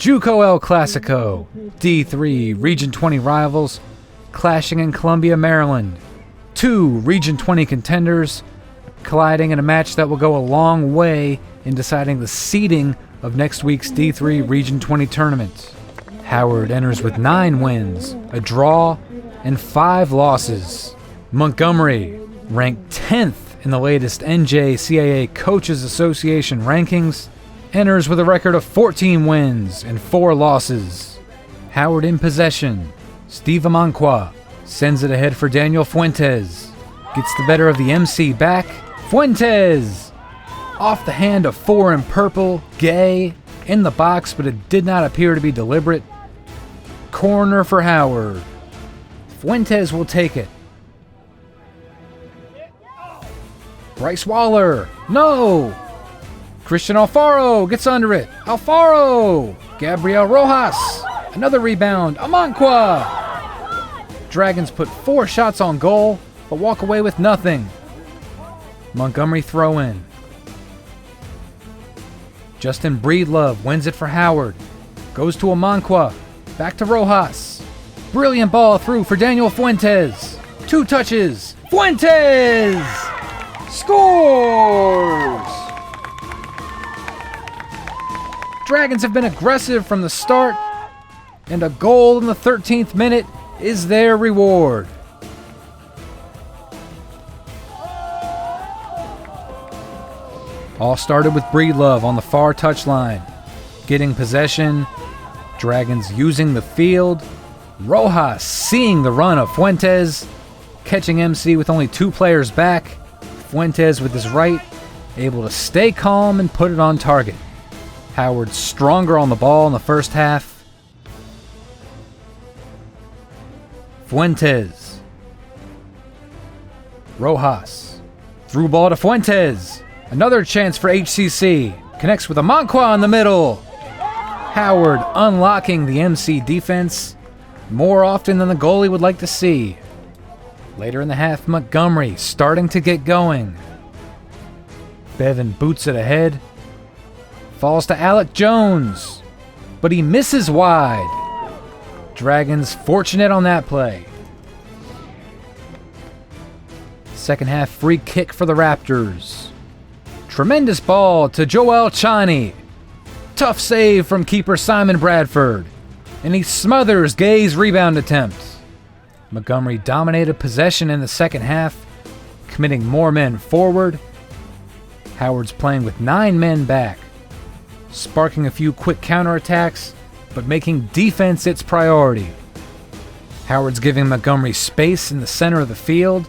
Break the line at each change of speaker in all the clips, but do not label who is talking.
JUCO El Clasico, D3 Region 20 rivals clashing in Columbia, Maryland. Two Region 20 contenders colliding in a match that will go a long way in deciding the seeding of next week's D3 Region 20 tournament. Howard enters with 9 wins, a draw, and 5 losses. Montgomery, ranked 10th in the latest NJCAA Coaches Association rankings, enters with a record of 14 wins and 4 losses. Howard in possession. Steve Amankwa sends it ahead for Daniel Fuentes. Gets the better of the MC back. Fuentes! Off the hand of 4 in purple, Gay, in the box, but it did not appear to be deliberate. Corner for Howard. Fuentes will take it. Bryce Waller. No! Christian Alfaro gets under it. Alfaro! Gabriel Rojas. Another rebound. Amankwa! Dragons put 4 shots on goal, but walk away with nothing. Montgomery throw in. Justin Breedlove wins it for Howard. Goes to Amankwa. Back to Rojas. Brilliant ball through for Daniel Fuentes. 2 touches. Fuentes! Scores! Dragons have been aggressive from the start, and a goal in the 13th minute is their reward. All started with Breedlove on the far touchline. Getting possession, Dragons using the field, Rojas seeing the run of Fuentes, catching MC with only 2 players back, Fuentes with his right, able to stay calm and put it on target. Howard stronger on the ball in the first half. Fuentes. Rojas. Through ball to Fuentes. Another chance for HCC. Connects with Amankwa in the middle. Howard unlocking the MC defense more often than the goalie would like to see. Later in the half, Montgomery starting to get going. Bevan boots it ahead. Falls to Alec Jones, but he misses wide. Dragons fortunate on that play. Second half free kick for the Raptors. Tremendous ball to Joel Chani. Tough save from keeper Simon Bradford, and he smothers Gay's rebound attempt. Montgomery dominated possession in the second half, committing more men forward. Howard's playing with 9 men back, sparking a few quick counterattacks, but making defense its priority. Howard's giving Montgomery space in the center of the field.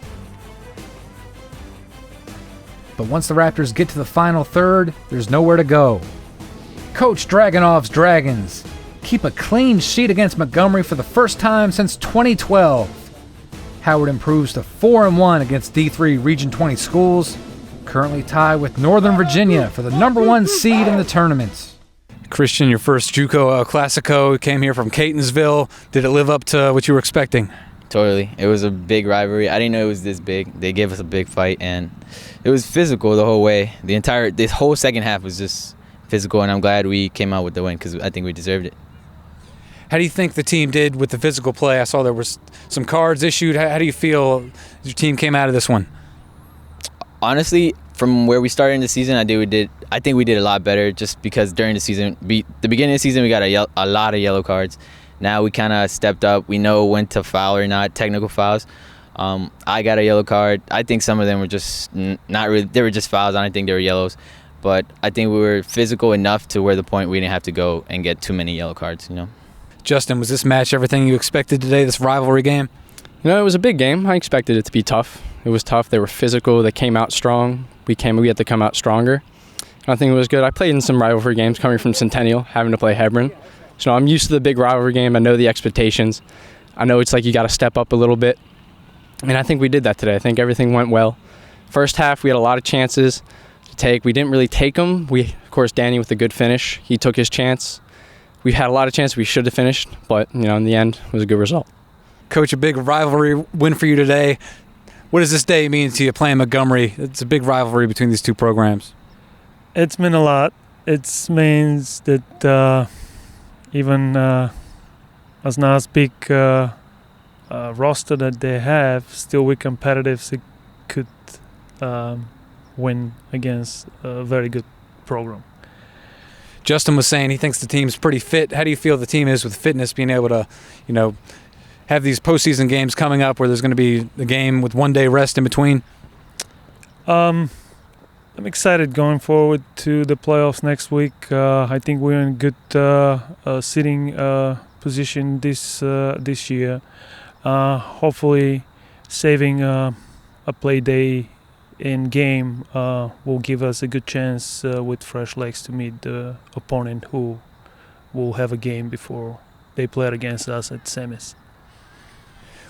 But once the Raptors get to the final third, there's nowhere to go. Coach Dragonov's Dragons keep a clean sheet against Montgomery for the first time since 2012. Howard improves to 4-1 against D3 Region 20 schools, currently tied with Northern Virginia for the #1 seed in the tournament. Christian, your first JUCO El Clasico, came here from Catonsville. Did it live up to what you were expecting?
Totally. It was a big rivalry. I didn't know it was this big. They gave us a big fight, and it was physical the whole way. This whole second half was just physical, and I'm glad we came out with the win because I think we deserved it.
How do you think the team did with the physical play? I saw there was some cards issued. How do you feel your team came out of this one?
Honestly, from where we started in the season, I think we did a lot better just because during the season, the beginning of the season, we got a lot of yellow cards. Now we kind of stepped up. We know when to foul or not, technical fouls. I got a yellow card. I think some of them were just not really, they were just fouls. I don't think they were yellows. But I think we were physical enough to where the point we didn't have to go and get too many yellow cards, you know.
Justin, was this match everything you expected today, this rivalry game?
You know, it was a big game. I expected it to be tough. It was tough. They were physical. They came out strong. We had to come out stronger. And I think it was good. I played in some rivalry games coming from Centennial, having to play Hebron. So I'm used to the big rivalry game. I know the expectations. I know it's like you got to step up a little bit. And I think we did that today. I think everything went well. First half, we had a lot of chances to take. We didn't really take them. Of course, Danny with a good finish. He took his chance. We had a lot of chances we should have finished, but in the end, it was a good result.
Coach, a big rivalry win for you today. What does this day mean to you playing Montgomery? It's a big rivalry between these two programs.
It's meant a lot. It means that even as not as big roster that they have, still we're competitive, so could win against a very good program.
Justin was saying he thinks the team's pretty fit. How do you feel the team is with fitness, being able to, have these postseason games coming up where there's going to be a game with 1 day rest in between?
I'm excited going forward to the playoffs next week. I think we're in good sitting position this year. Hopefully, saving a play day in game will give us a good chance with fresh legs to meet the opponent who will have a game before they play against us at semis.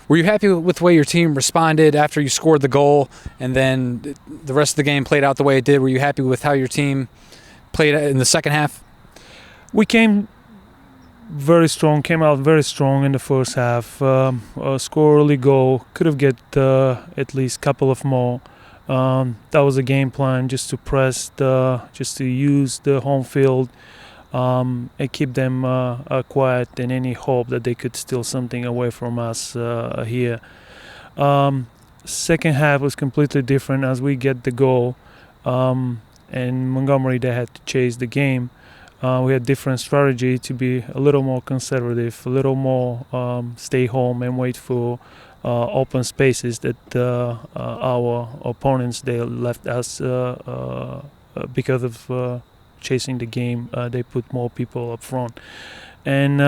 Were you happy with the way your team responded after you scored the goal and then the rest of the game played out the way it did? Were you happy with how your team played in the second half?
We came out very strong in the first half. Score early goal, could have get at least a couple of more. That was a game plan, just to press, just to use the home field and keep them quiet, in any hope that they could steal something away from us here. Second half was completely different as we get the goal, and Montgomery, they had to chase the game. We had different strategy to be a little more conservative, a little more stay home and wait for open spaces that our opponents, they left us because of chasing the game. They put more people up front, and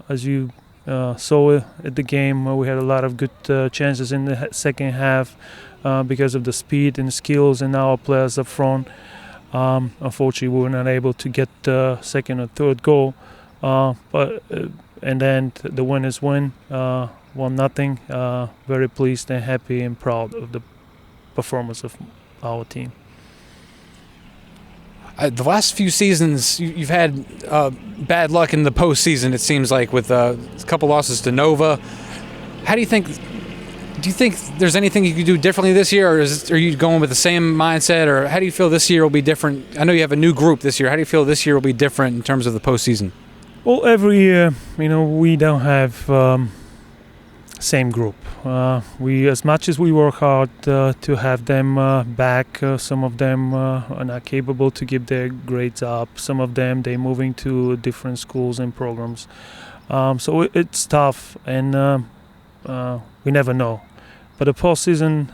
as you saw at the game, we had a lot of good chances in the second half because of the speed and skills in our players up front. Unfortunately, we were not able to get the second or third goal, and then the winners win 1-0. Very pleased and happy and proud of the performance of our team.
The last few seasons, you've had bad luck in the postseason, it seems like, with a couple losses to Nova. Do you think there's anything you could do differently this year, or are you going with the same mindset, or how do you feel this year will be different? I know you have a new group this year. How do you feel this year will be different in terms of the postseason?
Well, every year, we don't have same group. We, as much as we work hard to have them back, some of them are not capable to keep their grades up. Some of them, they're moving to different schools and programs. So it's tough, and we never know. But the postseason,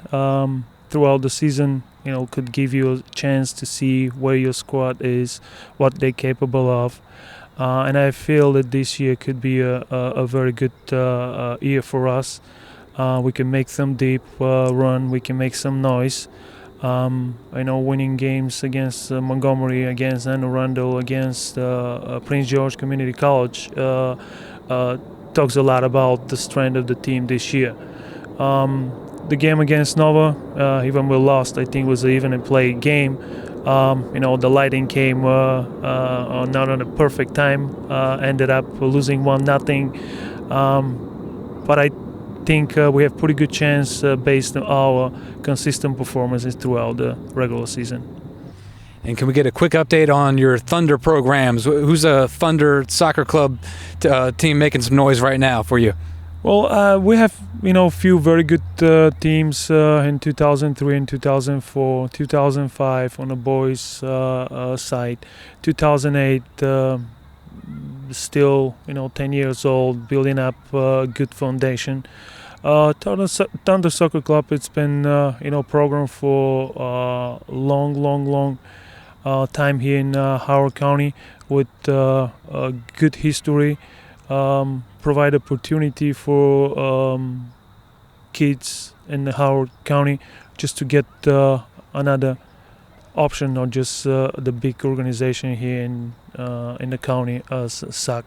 throughout the season, could give you a chance to see where your squad is, what they're capable of. And I feel that this year could be a very good year for us. We can make some deep run. We can make some noise. I know winning games against Montgomery, against Anne Arundel, against Prince George Community College talks a lot about the strength of the team this year. The game against Nova, even we lost, I think was even a play game. The lighting came not on a perfect time, ended up losing 1-0. But I think we have pretty good chance based on our consistent performances throughout the regular season.
And can we get a quick update on your Thunder programs? Who's a Thunder soccer club team making some noise right now for you?
Well, we have a few very good teams in 2003 and 2004, 2005 on the boys' side, 2008 still 10 years old, building up a good foundation. Thunder Soccer Club, it's been program for long time here in Howard County with a good history. Provide opportunity for kids in the Howard County just to get another option, not just the big organization here in the county as SAC